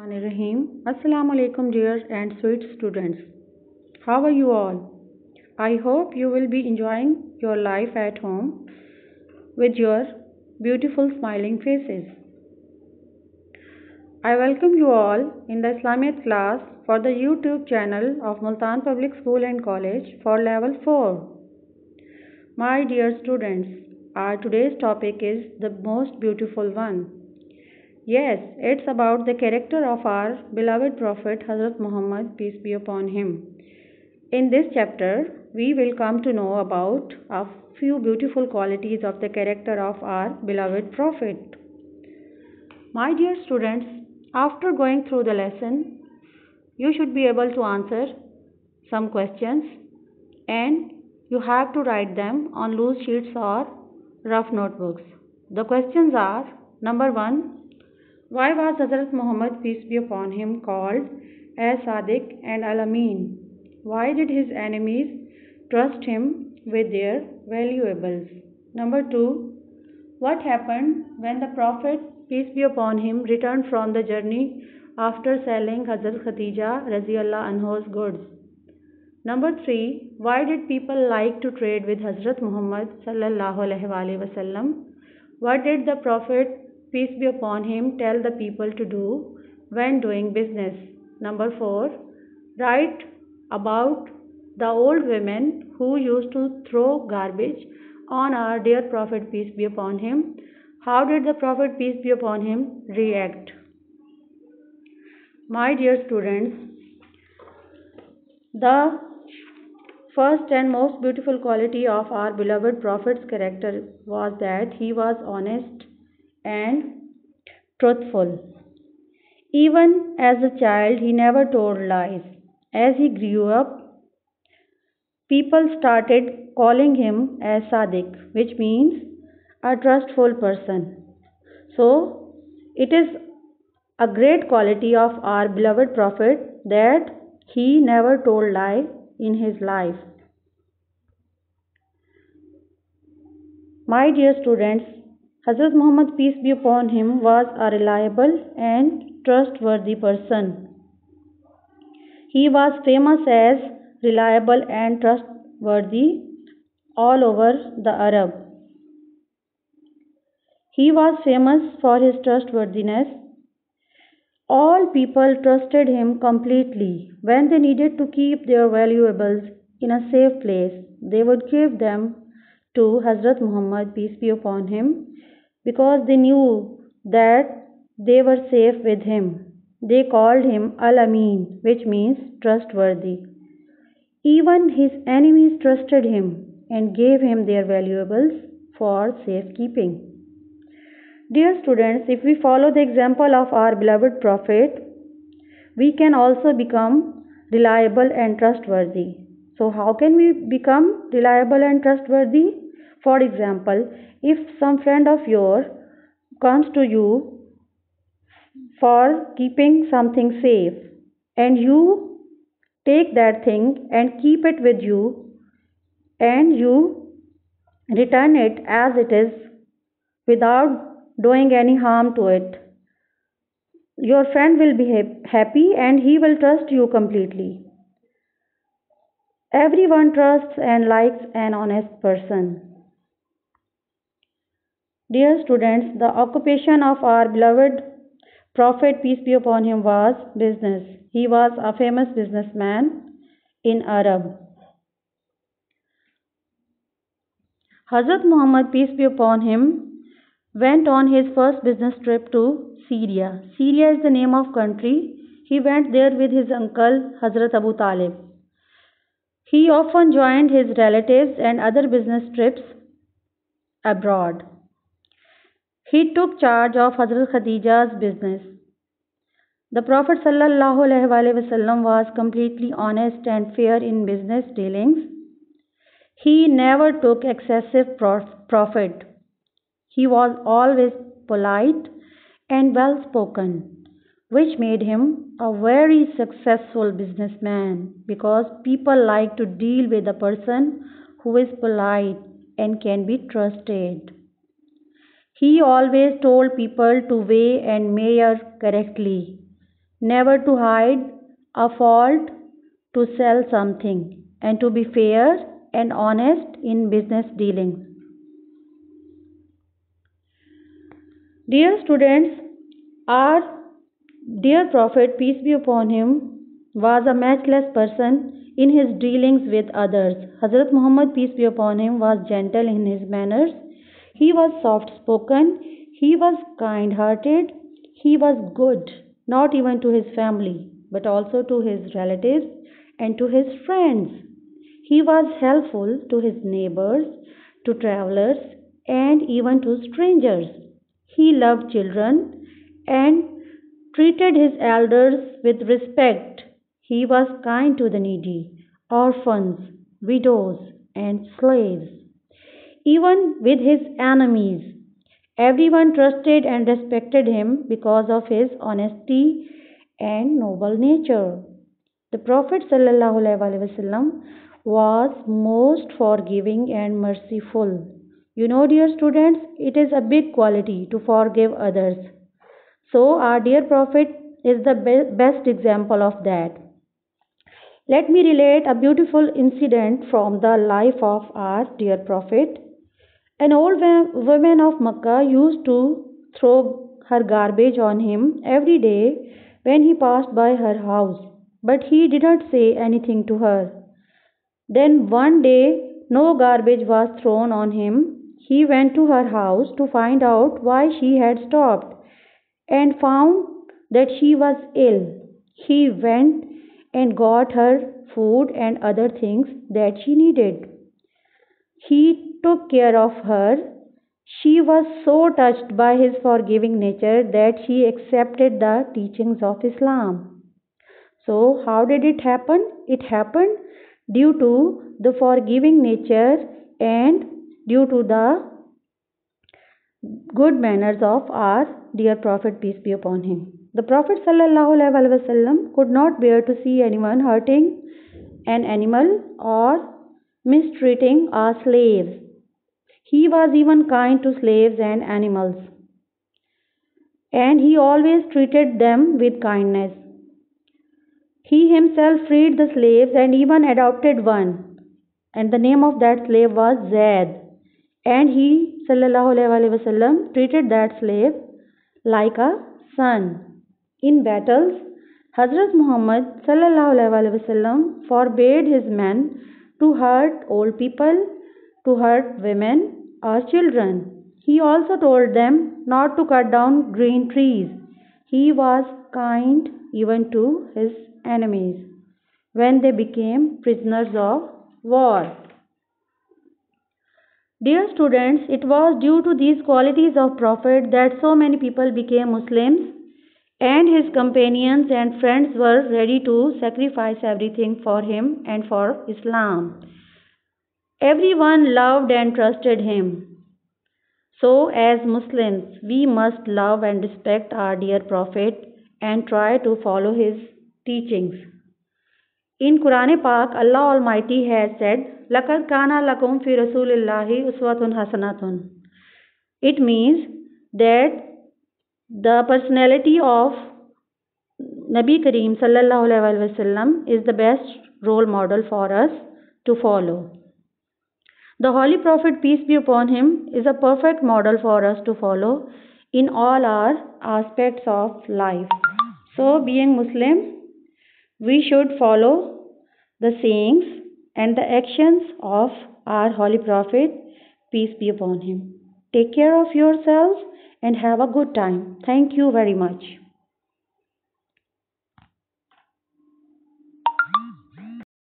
Rahim. Assalamu alaikum, dear and sweet students. How are you all? I hope you will be enjoying your life at home with your beautiful smiling faces. I welcome you all in the Islamic class for the YouTube channel of Multan Public School and College for Level 4. My dear students, our today's topic is the most beautiful one. Yes, it's about the character of our beloved Prophet Hazrat Muhammad, peace be upon him. In this chapter, we will come to know about a few beautiful qualities of the character of our beloved Prophet. My dear students, after going through the lesson, you should be able to answer some questions and you have to write them on loose sheets or rough notebooks. The questions are: number 1, why was Hazrat Muhammad, peace be upon him, called as Sadiq and Al-Amin? Why did his enemies trust him with their valuables? Number 2, what happened when the Prophet, peace be upon him, returned from the journey after selling Hazrat Khadija Raziyallahu anha's goods? Number 3, why did people like to trade with Hazrat Muhammad sallallahu alaihi wasallam? What did the Prophet, peace be upon him, tell the people to do when doing business? Number 4, write about the old women who used to throw garbage on our dear Prophet, peace be upon him. How did the Prophet, peace be upon him, react? My dear students, the first and most beautiful quality of our beloved Prophet's character was that he was honest and truthful. Even as a child, he never told lies. As he grew up, people started calling him as Sadiq, which means a trustful person. So, it is a great quality of our beloved Prophet that he never told lie in his life. My dear students, Hazrat Muhammad, peace be upon him, was a reliable and trustworthy person. He was famous as reliable and trustworthy all over the Arab. He was famous for his trustworthiness. All people trusted him completely. When they needed to keep their valuables in a safe place, they would give them to Hazrat Muhammad, peace be upon him, because they knew that they were safe with him. They called him Al-Amin, which means trustworthy. Even his enemies trusted him and gave him their valuables for safekeeping. Dear students, if we follow the example of our beloved Prophet, we can also become reliable and trustworthy. So, how can we become reliable and trustworthy? For example, if some friend of yours comes to you for keeping something safe and you take that thing and keep it with you and you return it as it is without doing any harm to it, your friend will be happy and he will trust you completely. Everyone trusts and likes an honest person. Dear students, the occupation of our beloved Prophet, peace be upon him, was business. He was a famous businessman in Arab. Hazrat Muhammad, peace be upon him, went on his first business trip to Syria. Syria is the name of country. He went there with his uncle Hazrat Abu Talib. He often joined his relatives and other business trips abroad. He took charge of Hazrat Khadija's business. The Prophet ﷺ was completely honest and fair in business dealings. He never took excessive profit. He was always polite and well spoken, which made him a very successful businessman because people like to deal with a person who is polite and can be trusted. He always told people to weigh and measure correctly. never to hide a fault, to sell something, and to be fair and honest in business dealings. Dear students, our dear Prophet, peace be upon him, was a matchless person in his dealings with others. Hazrat Muhammad, peace be upon him, was gentle in his manners. He was soft spoken. He was kind hearted. He was good, not even to his family, but also to his relatives and to his friends. He was helpful to his neighbors, to travelers, and even to strangers. He loved children and treated his elders with respect. He was kind to the needy, orphans, widows, and slaves. Even with his enemies, everyone trusted and respected him because of his honesty and noble nature. The Prophet ﷺ was most forgiving and merciful. You know, dear students, it is a big quality to forgive others. So, our dear Prophet is the best example of that. Let me relate a beautiful incident from the life of our dear Prophet. An old woman of Makkah used to throw her garbage on him every day when he passed by her house, but he did not say anything to her. Then one day, no garbage was thrown on him. He went to her house to find out why she had stopped and found that she was ill. He went and got her food and other things that she needed. He took care of her. She was so touched by his forgiving nature that she accepted the teachings of Islam. So, how did it happen? It happened due to the forgiving nature and due to the good manners of our dear Prophet, peace be upon him. The Prophet ﷺ could not bear to see anyone hurting an animal or mistreating a slave. He was even kind to slaves and animals, and he always treated them with kindness. He himself freed the slaves and even adopted one, and the name of that slave was Zaid. And he ﷺ treated that slave like a son. In battles, Hazrat Muhammad ﷺ forbade his men to hurt old people, to hurt women or children. He also told them not to cut down green trees. He was kind even to his enemies when they became prisoners of war. Dear students, it was due to these qualities of Prophet that so many people became Muslims, and his companions and friends were ready to sacrifice everything for him and for Islam. Everyone loved and trusted him. So, as Muslims, we must love and respect our dear Prophet and try to follow his teachings. In Quran Pak, Allah Almighty has said, "Laqad kana lakum fi Rasulillahi uswatun hasanatun." It means that the personality of Nabi Kareem sallallahu alaihi wasallam is the best role model for us to follow. The Holy Prophet, peace be upon him, is a perfect model for us to follow in all our aspects of life. So, being Muslims, we should follow the sayings and the actions of our Holy Prophet, peace be upon him. Take care of yourselves and have a good time. Thank you very much.